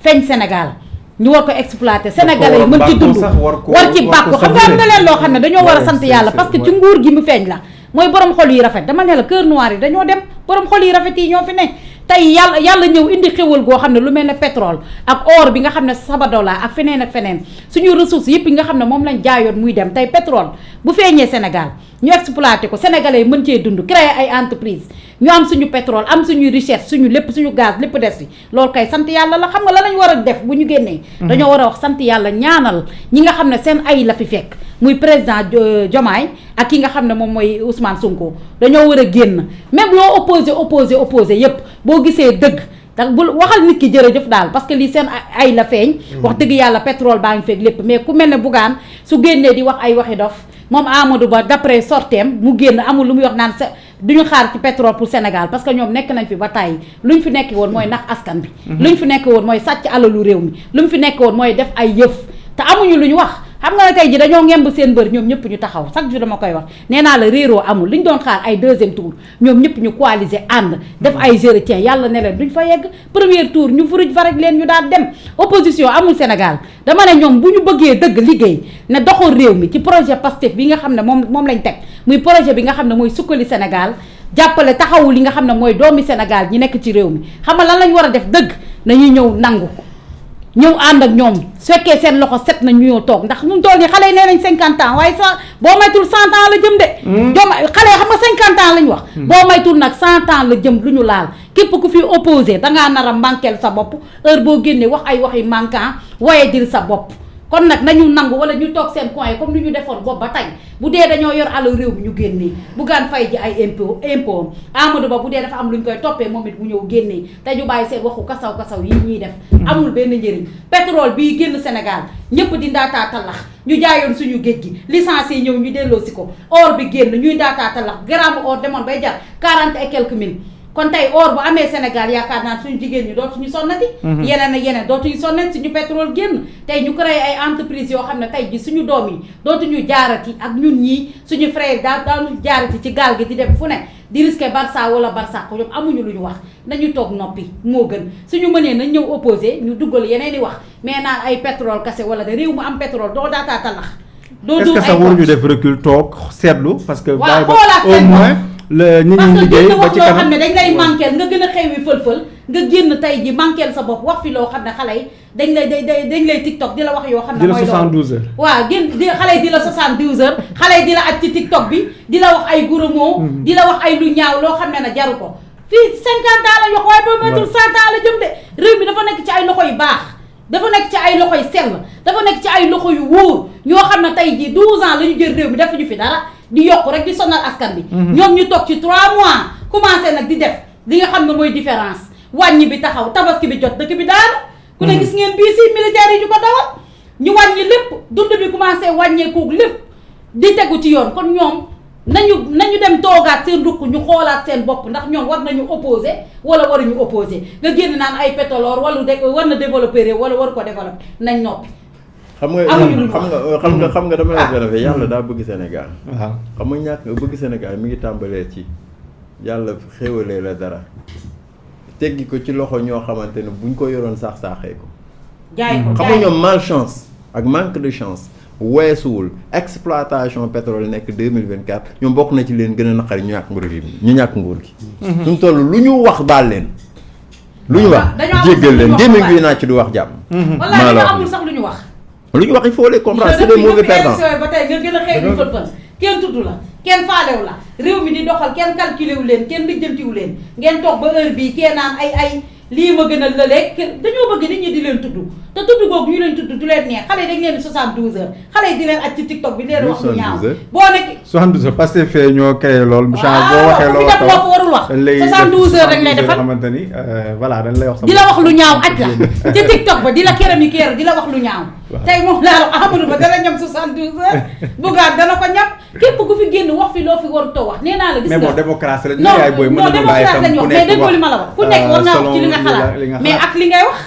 feeñ Sénégal ñu war ko exploiter sénégalais yi mën ci dund war ci bàkku xam nga am na leen loo xam ne dañoo war a sant yàlla parce que ci nguur gi mu feeñ la mooy borom xol yi rafet dama ne la cœur noir yi dañoo dem borom xol yi rafet yi ñoo fi ne tey yàlla ñëw indi xéwal goo xam ne lu mel ne pétrole ak or bi nga xam ne Sabadola ak feneen ak feneen suñu ressources yëpp yi nga xam ne moom lañ jaayoon muy dem tey pétrole bu feeñee Sénégal ñu exploité ko sénégalais yi mën cee dund créer ay entreprise ñu am suñu pétrole am suñu richesse suñu lépp suñu gaz lépp des fi loolu kay sant yàlla la xam nga la lañ war a def bu ñu génnee dañoo war a wax sant yàlla ñaanal ñi nga xam ne seen ay la fi fekk muy président Diomaye ak ki nga xam ne moom mooy Ousmane Sonko dañoo war a génn même loo opposé yépp boo gisee dëgg ndax bu waxal nit ki jërëjëf daal parce que lii seen ay la feeñ wax dëgg yàlla pétrole baa ngi fekk lépp mais ku mel ne Bougane su génnee di wax ay waxi dof moom Amadou Ba d'après sorteem mu génn amul lu muy wax naan duñu xaar ci pétrole pour Sénégal parce que ñoom nekk nañ fi ba tàyyi luñ fi nekk woon mooy nax askan bi luñ fi nekk woon mooy sàcc alalu réew mi luñ fi nekk woon mooy def ay yëf te amuñu lu ñu wax xam nga ne tey ji dañoo ngemb seen mbër ñoom ñëpp ñu taxaw chaque jour dama koy wax nee naa la réeroo amul li ñu doon xaar ay deuxième tour ñoom ñëpp ñu coaliser ànd def ay géretien yàlla ne leen duñ fa yegg premier tour ñu furuj fa rek leen ñu daal dem opposition amul Sénégal dama ne ñoom bu ñu bëggee dëgg liggéey ne doxal réew mi ci projet Pastef bi nga xam ne moom lañ teg muy projet bi nga xam ne mooy sukkali Sénégal jàppale taxawu li nga xam ne mooy doomi Sénégal ñi nekk ci réew mi xam nga lan lañ war a def dëgg nañuy ñëw nangu ñëw ànd ak ñoom su fekkee seen loxo set na ñu ñëw toog ndax mu toll nii xale yi nee nañ 50 ans waaye sa boo maytul 100 ans la jëm de. jom xale yi xam nga 50 ans lañ wax. boo maytul nag 100 ans la jëm lu ñu laal képp ku fi opposé dangaa nar a manqueel sa bopp heure boo génnee wax ay waxi manquant waaye dil sa bopp. kon nag nañu nangu wala ñu toog seen coin comme ni ñu defoon boobu ba tey bu dee dañoo yor alal réew mi ñu génnee Bougane Faye ji ay impôt Amadou Ba bu dee dafa am lu ñu koy toppee moom it mu ñëw génnee te ñu bàyyi seen waxu kasaw yi ñuy def amul benn njëriñ pétrole bii génn Sénégal ñëpp di ndaataa talax ñu jaayoon suñu géej gi licence yi ñëw ñu delloo si ko or bi génn ñuy ndaataa talax gramme or demoon bay jar 40 et quelques mille kon tey or bu amee Sénégal yaakaar naa suñu jigéen ñi dootuñu sonnati yeneen ak yeneen dootuñu sonnati suñu pétrole génn tey ñu créé ay entreprise yoo xam ne tey ji suñu doom yi dootuñu jaarati ak ñun ñii suñu frère daanu jaarati ci gaal gi di dem fu ne di risqué Barça wala Barça ko ñoom amuñu lu ñu wax nañu toog noppi moo gën suñu mënee nañ ñëw opposé ñu duggal yeneen i wax mais naan ay pétrole kase wala de réew mu am pétrole doo daataa talax doo est-ce que sax waruñu def recul toog seetlu parce que waaw xoolaat au moins le ñi ñu liggéey ba ci kanam xam ne dañ lay manqueel nga gën a xewi fël-fël nga génn tey ji manqueel sa bopp wax fi loo xam ne xale yi dañ lay TikTok di la wax yoo xam ne mooy loolu 72 heures waaw génn di xale yi di la 72 heures xale yi di la aj ci TikTok bi di la wax ay gros mots di la wax ay lu ñaaw loo xam ne na jaru ko fii 50 ans la wax waaye boo moytul 100 ans la jëm de réew mi dafa nekk ci ay loxo yu baax dafa nekk ci ay loxo yu sell dafa nekk ci ay loxo yu wóor ñoo xam ne tey ji 12 ans la ñu jël réew mi defuñu fi dara di yokk rek di sonal askan bi ñoom ñu toog ci 3 mois commencé nag di def li nga xam ne mooy différence wàññi bi taxaw tabaski bi jot dëkk bi daanu ku ne gis ngeen bii si militaire yi ñu ko dawal ñu wàññi lépp dund bi commencé wàññeekoog lépp di tegu ci yoon kon ñoom nañu dem toogaat seen rukk ñu xoolaat seen bopp ndax ñoom war nañu opposé wala waruñu opposé nga génn naan ay pétrole wala war na développé réew wala waru ko développé nañ noppi xam nga dama la gën yàlla daa bëgg Sénégal. waaw xam nga ñàkk bëgg Sénégal mi ngi tàmbalee ci yàlla xéwalee la dara teggi ko ci loxo ñoo xamante ne buñ ko yoroon saaxee ko. jaay ko xam nga ñoom malchance ak manque de chance weesuwul exploitation pétrole nekk 2024 ñoom bokk na ci leen gën a naqari ñu ñàkk nguur gi. suñu toll lu ñu wax baal leen. lu ñu wax jéggal leen gémmiñ gi naa ci du wax jàmm. maa la amul sax lu ñu wax. lu ñu wax il faut les comprendre c'est des mauvais perdants ba tey nga gën a xeetu fël-fël kenn tudd la kenn faalew la réew mi di doxal kenn calculé wu leen kenn lijjantiwu leen ngeen toog ba heure bii kee naan ay lii ma gën a lëleeg dañoo bëgg nit ñi di leen tudd te tudd googu ñu leen tudd du leen neex xale yi dañ leen di 72 heures xale yi di leen aj ci TikTok bi di leen wax lu ñaaw boo nekk 72 heures parce que fee ñoo créé loolu change boo waxee loolu def loo fa warul wax 72 heures rek lay defal xamante ni voilà dañ lay wax di la wax lu ñaaw aj la ci TikTok ba di la kéram yi kéer di la wax lu ñaaw tey moom laa Amadou Ba dana ñam 72 heures Bougane dana ko ñam képp ku fi génn wax fi loo fi warutoo wax nee naa la gis nga mais bon démocratie la ñu non yaay booy mën nañu laay tam ku mais nekk déggoo li ma la wax ku nekk war ngaa wax ci li nga selon xalaat mais ak li ngay wax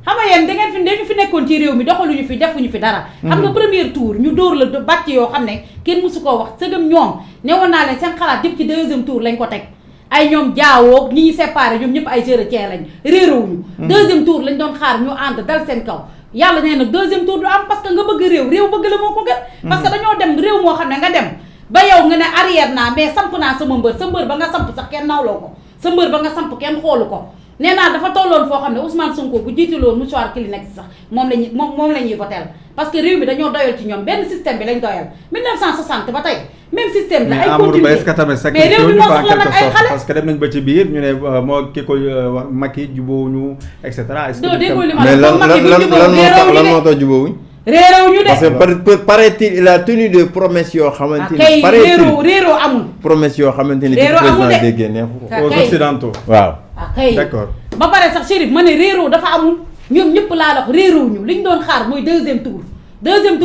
xam nga yéen dañu fi nekkoon ci réew mi doxaluñu fi defuñu fi dara xam nga premier tour ñu dóor la bàcc yoo xam ne kenn mësu koo wax sëgam ñoom ne woon naa leen seen xalaat yëpp ci deuxième tour lañ ko teg ay ñoom jaawoo ñi ñu séparé ñoom ñëpp ay chrétien lañ réeroowuñu deuxième tour lañ doon xaar ñu ànd dal seen kaw yàlla nee na deuxième tour du am parce que nga bëgg réew bëgg la moo ko gën parce que dañoo dem réew moo xam ne nga dem ba yow nga ne arrière naa mais samp naa sama mbër sa mbër ba nga samp sax kenn nawloo ko sa mbër ba nga samp kenn xoolu ko nee naa dafa tolloon foo xam ne Ousmane Sonko bu jiitaloon mouchoir Kleenex sax moom la ñuy votel parce que réew mi dañoo doyal ci ñoom benn système bi lañ doyal 1960 ba tey même système la ay continuer est-ce que tamit mais réew mi moo soxla nag ay xale parce que dem nañ ba ci biir ñu ne moo ki ko Macky jubóowuñu et cetera est-ce que déggoo li ma mais lan moo tax jubóowuñ réeróo ñu de parce que paraît-il il a tenu des promesses yoo xamante ni kay réeroo amul promesses yoo xamante ni ci président déggee neexu ko aux occidentaux waaw kay d'accord ba pare sax Chérif ma ne réeroo dafa amul ñoom ñëpp laa la ko réeroo ñu li ñu doon xaar mooy deuxième tour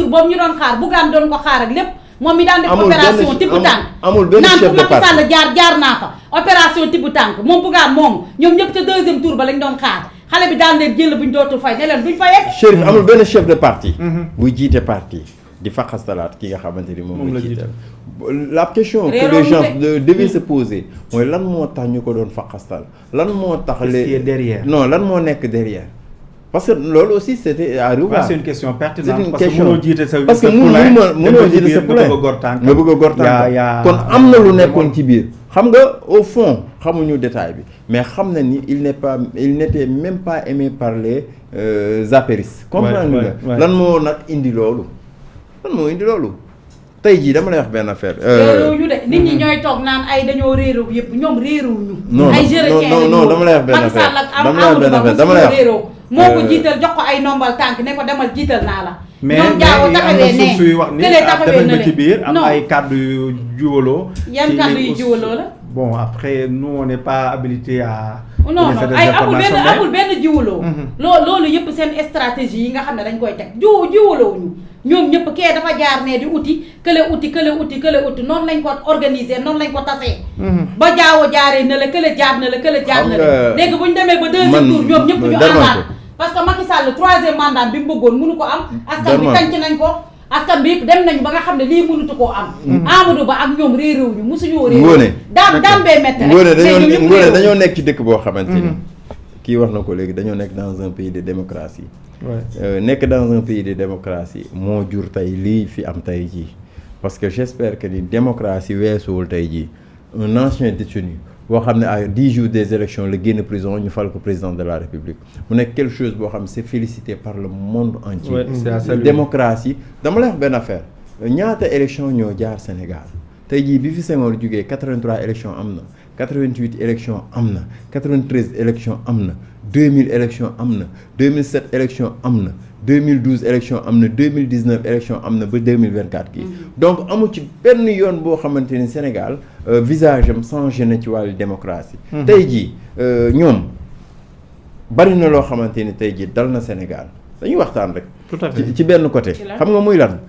boobu ñu doon xaar Bougane doon ko xaar ak lépp moom mi daan def opération tibb tànk amul benn chef de parti naan fu Macky Sall jaar naa fa opération tibb tànk moom Bougane moom ñoom ñëpp ca deuxième tour ba lañ doon xaar xale bi daan leen jël buñ dootul fay ne leen duñ fay yegg Chérif amul benn chef de parti buy jiite parti di faqastalaat ki nga xamante ni moom la jiital la question que les gens devaient se poser mooy lan moo tax ñu ko doon faqastal lan moo tax les derrière non lan moo nekk derrière parce que loolu aussi c'était à revoir. c'est une question pertinente c'est une parce question que mënoo jiite sa parce que mënoo jiite sa poulain nga bëgg a gor tànk kon am na lu nekkoon ci biir xam nga au fond xamuñu détail bi mais xam na ni il n'était même pas aimé par les apéristes comprendre nga lan moo nag indi loolu tey jii dama lay wax benn affaire. réeróo ñu de nit ñi ñooy toog naan ay dañoo réeróo yëpp ñoom réeróo ñu. ay non dama lay wax benn affaire dama lay wax réeróo moo ko jiital jox ko ay nombal tànk ne ko demal jiital naa la. mais ñoom jaaw taxawee ne suy wax ni dem nañ ba ci biir am ay kàddu yu juwaloo. yan kàddu yu juwaloo la. bon après nous on n'est pas habilité à. non ay amul benn jiwaloo. loolu yëpp seen stratégie yi nga xam ne dañ koy teg jiwaloo ñu. ñoom ñëpp kee dafa jaar ne di uti kële uti noonu lañ ko organiser noonu lañ ko tasee. ba jaawo jaaree na la kële jaar na la léegi bu ñu demee ba deuxième tour ñoom ñëpp ñu àndaat parce que Macky Sall troisième mandat bi mu bëggoon mënu ko am. askan bi tànc nañ ko askan bi yëpp dem nañ ba nga xam ne lii mënutu koo am. Amadou Ba ak ñoom réeréew ñu mosuñoo réeréew. Ngoné daan bee métti rek. Ngoné dañoo nekk ci dëkk boo xamante ni. kii wax na ko léegi dañoo nekk dans un pays de démocratie. nekk dans un pays de démocratie moo jur tey lii fi am tey jii parce que j'espère que ni démocratie weesuwul tey jii un ancien détenu boo xam ne à 10 jours des élections la génn prison ñu fal ko président de la République mu nekk quelque chose boo xam ne c'est félicité par le monde entier. démocratie dama lay wax benn affaire ñaata élection ñoo jaar Sénégal tey jii bi fi Senghor jógee 83 élections am na 88 élections am na 93 élections am na 2000 élections am na 2007 élections am na 2012 élections am na 2019 élections am na ba 2024 kii donc amu ci benn yoon boo xamante ni Sénégal visage am changé na ci wàllu démocratie. tey jii ñoom bari na loo xamante ni tey jii dal na Sénégal dañuy waxtaan rek. tout à fait ci benn côté. xam nga muy lan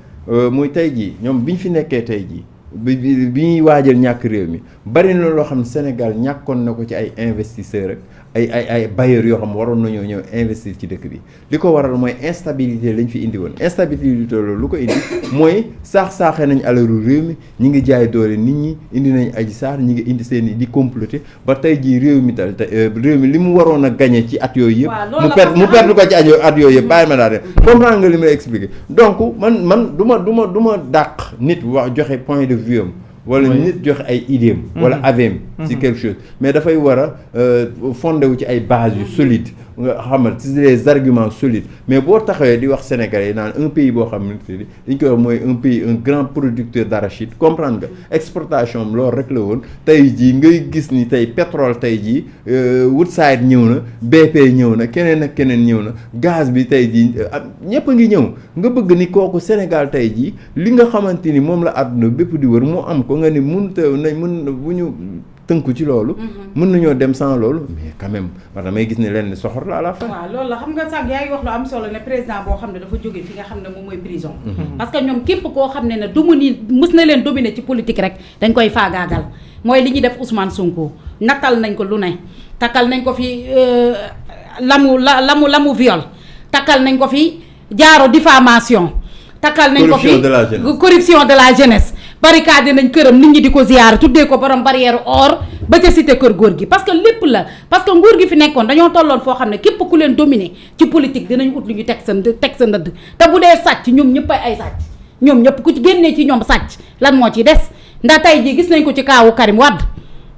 muy tey jii ñoom bi ñu fi nekkee tey jii. bi ñuy waajal ñàkk réew mi bari na loo xam ne Sénégal ñàkkoon na ko ci ay investisseurs rek ay bailleurs yoo xam waroon nañoo ñëw investir ci dëkk bi li ko waral mooy instabilité lañ fi indi woon instabilité loolu lu ko indi mooy saaxee nañ alalu réew mi ñi ngi jaay doole nit ñi indi nañ Adji Sarr ñi ngi indi seen i di comploter ba tey jii réew mi te réew mi li mu waroon a gagné ci at yooyu yëpp mu perdre ko ci at yooyu yëpp bàyyi ma daa def comprendre nga li may expliquer donc man du ma dàq nit wax joxe point de vue am wala nit joxe ay idéem wala aveem ci quelque chose mais dafay war a fondé wu ci ay bases yu solides nga xamal ci des arguments solides mais boo taxawee di wax Sénégalais yi naan un pays boo xam ne dañ koy wax mooy un pays un grand producteur d'arachide comprendre nga exportation am loolu rek la woon tey jii ngay gis ni tey pétrole tey jii Woodside ñëw na BP ñëw na keneen ak keneen ñëw na gaz bi tey jii ñëpp a ngi ñëw nga bëgg ni kooku Sénégal tey jii li nga xamante ni moom la àdduna bépp di wër moo am ko nga ni mën bu ñu tënku ci loolu. mën nañoo dem sans loolu mais quand même war damay gis ne leen soxor la à la fin. waaw loolu la xam nga sax yaa ngi wax lu am solo ne président boo xam ne dafa jóge fi nga xam ne moom mooy prison. parce que ñoom képp koo xam ne ne du mu ni mës na leen dominer ci politique rek dañ koy faagaagal mooy li ñuy def Ousmane Sonko nattal nañ ko lu ne takkal nañ ko fi lamu viol takkal nañ ko fi jaaro diffamation takkal nañ ko fi corruption de la jeunesse barricade nañ këram nit ñi di ko ziyaar tuddee ko borom barrière or ba ca cité kër góor gi parce que lépp la parce que nguur gi fi nekkoon dañoo tolloon foo xam ne képp ku leen dominer ci politique dinañ ut lu ñu teg sa ndëdd te bu dee sàcc ñoom ñëpp ay sàcc ñoom ñëpp ku ci génnee ci ñoom sàcc lan moo ci des ndax tey jii gis nañ ko ci kaawu Karim Wade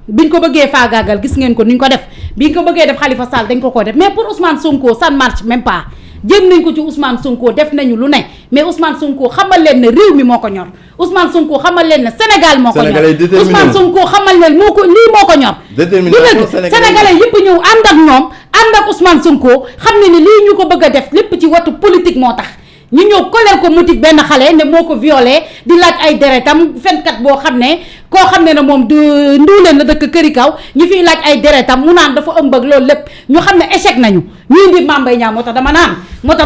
biñ ko bëggee faagaagal gis ngeen ko niñ ko def biñ ko bëggee def Khalifa Sall dañ ko def mais pour Ousmane Sonko ça ne marche même pas jëm nañ ko ci Ousmane Sonko def nañu lu ne mais Ousmane Sonko xamal leen ne réew mi moo ko ñor Ousmane Sonko xamal leen ne Sénégal moo ko ñor Ousmane Sonko xamal leen moo ko lii moo ko ñor du dëgg sénégalais yëpp ñëw ànd ak ñoom ànd ak Ousmane Sonko xam ne ni lii ñu ko bëgg a def lépp ci watu politique moo tax ñu ñëw koleel ko motif benn xale ne moo ko violé di laaj ay deretam fenkat boo xam ne koo xam ne ne moom du nduuleen la dëkk këri kaw ñu fiy laaj ay deretam mu naan dafa ëmb ak loolu lépp ñu xam ne échec nañu ñu indi Mame Mbaye Niang moo tax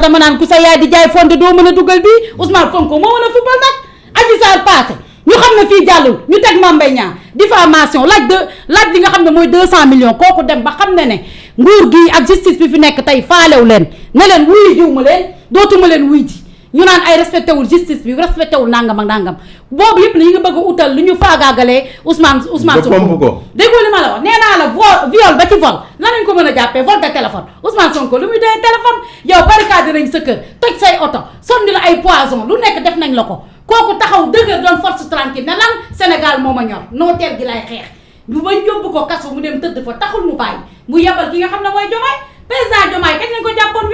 dama naan ku sa yaay di jaay fonde doo mën a dugal bii Ousmane Sonko moo mën a football nag Adji Sarr passé ñu xam ne fii jàllul ñu teg Mame Mbaye Niang diffamation laaj li nga xam ne mooy 200 millions kooku dem ba xam ne nguur gi ak justice bi fi nekk tey faalew leen ne leen wuy jiw ma leen dootuma leen wuy ji ñu naan ay respecté wul justice bi respecté wul nangam ak nangam boobu yëpp ñu ngi bëgg a utal lu ñu faagaagalee Ousmane Sonko déggoo li ma la wax nee naa la viol ba ci vol lan lañ ko mën a jàppee vol de téléphone Ousmane Sonko lu muy doyee téléphone yow barricade nañ sa kër toj say oto sonni la ay poison lu nekk def nañ la ko kooku taxaw dëgër doon force tranquille ne lan Sénégal moo ma ñor noo teel gi lay xeex bu ba yóbbu ko kaso mu dem tëdd fa taxul mu bàyyi mu yebal ki nga xam ne mooy Diomaye président Diomaye kañ lañ ko jàppoon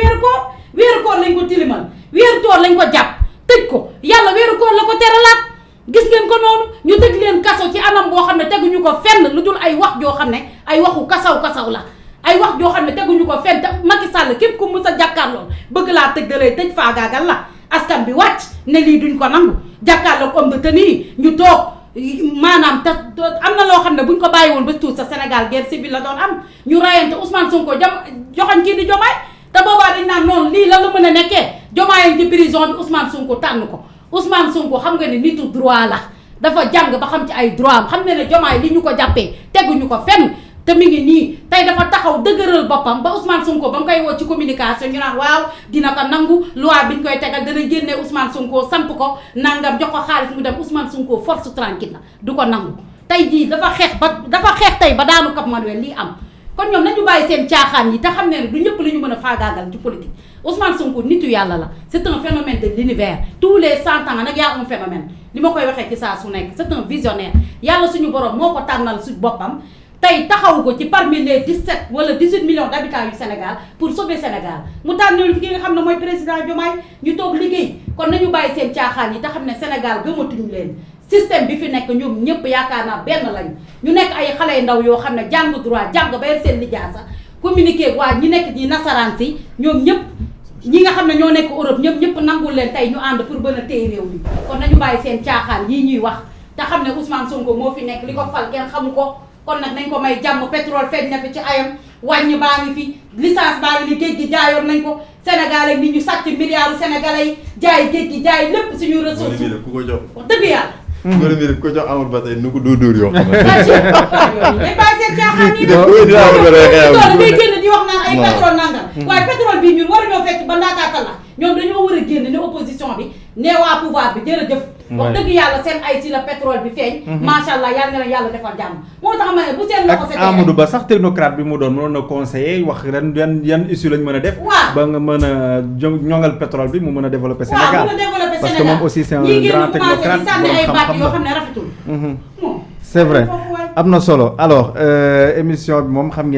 weeru koor lañ ko tilimal weeru koor lañ ko jàpp tëj ko yàlla weeru koor la ko teralaat gis ngeen ko noonu ñu tëj leen kaso ci anam boo xam ne teguñu ko fenn lu dul ay wax joo xam ne ay waxu kasaw la ay wax joo xam ne teguñu ko fenn te Macky Sall képp ku mës a jàkkaarloo bëgg laa tëj da lay tëj faagaagal la askan bi wàcc ne lii duñ ko nangu jàkkaarloo homme de tenue ñu toog maanaam te am na loo xam ne buñ ko bàyyi woon ba tuut sa Sénégal guerre civile la doon am ñu rayante Ousmane Sonko joxañ kii di Diomaye te boobaa dañ naan noonu lii la la mën a nekkee Diomaye ci prison bi Ousmane Sonko tànn ko Ousmane Sonko xam nga ne nitu droit la dafa jàng ba xam ci ay droit am xam ne ne Diomaye li ñu ko jàppee teguñu ko fenn te mi ngi nii tey dafa taxaw dëgëral boppam ba Ousmane Sonko ba mu koy woo ci communication ñu naan waaw dina ko nangu loi bi ñu koy tegal dana génne Ousmane Sonko samp ko nangam jox ko xaalis mu dem Ousmane Sonko force tranquille la du ko nangu tey jii dafa xeex tey ba daanu Cap Manuel lii am kon ñoom nañu bàyyi seen caaxaan yi te xam ne du ñëpp la ñu mën a faagaagal ci politique Ousmane Sonko nitu yàlla la c'est un phénomène de l'univers tous les 100 ans nag yaa un phénomène li ma koy waxee ci saa su nekk c'est un visionnaire yàlla suñu borom moo ko tànnal su boppam tey taxawu ko ci parmi les 17 wala 18 millions d'habitants yu Sénégal pour sauver Sénégal mu tànnal ki nga xam ne mooy président Diomaye ñu toog liggéey kon nañu bàyyi seen caaxaan yi te xam ne Sénégal gëmatuñu leen système bi fi nekk ñoom ñëpp yaakaar naa benn lañu ñu nekk ay xale ndaw yoo xam ne jàng droit jàng ba yor seen lijaasa communiquer waa ñi nekk ñi nasaraan si ñoom ñëpp ñi nga xam ne ñoo nekk Europe ñëpp nangul leen tey ñu ànd pour bën a téye réew mi kon nañu bàyyi seen caaxaan yii ñuy wax te xam ne Ousmane Sonko moo fi nekk li ko fal kenn xamu ko kon nag nañ ko may jàmm pétrole feeñ na fi ci ayam wàññi baa ngi fi licence baa ngi ni géej gi jaayoon nañ ko Sénégal ak nit ñu sàcc milliards sénégalais yi jaay géej gi jaay lépp suñu ressource ku ko jox wax dëgg yàlla góor bi ko jox amul ba tey nu ko dóor yoo xam ne day bàyyi seen caaxaan yi day génn di wax naan ay pétrole nangam waaye pétrole bii ñun waruñoo fekk ba ndaataatal la ñoom dañoo war a génn ne opposition bi ne waa pouvoir bi jërëjëf wax dëgg yàlla seen ay si la pétrole bi feeñ macha allah yal na yàlla defal jàmm moo tax ma ne bu seen loxo ak Amadou Ba sax technocrate bi mu doon mënoon na conseiller wax ren yan issue lañ mën a def ba nga mën a ñongal pétrole bi mu mën a développer Sénégal parce que moom aussi c'est un grand technocrate yoo xam ne rafetul c'est vrai am na solo alors émission bi moom xam ngeen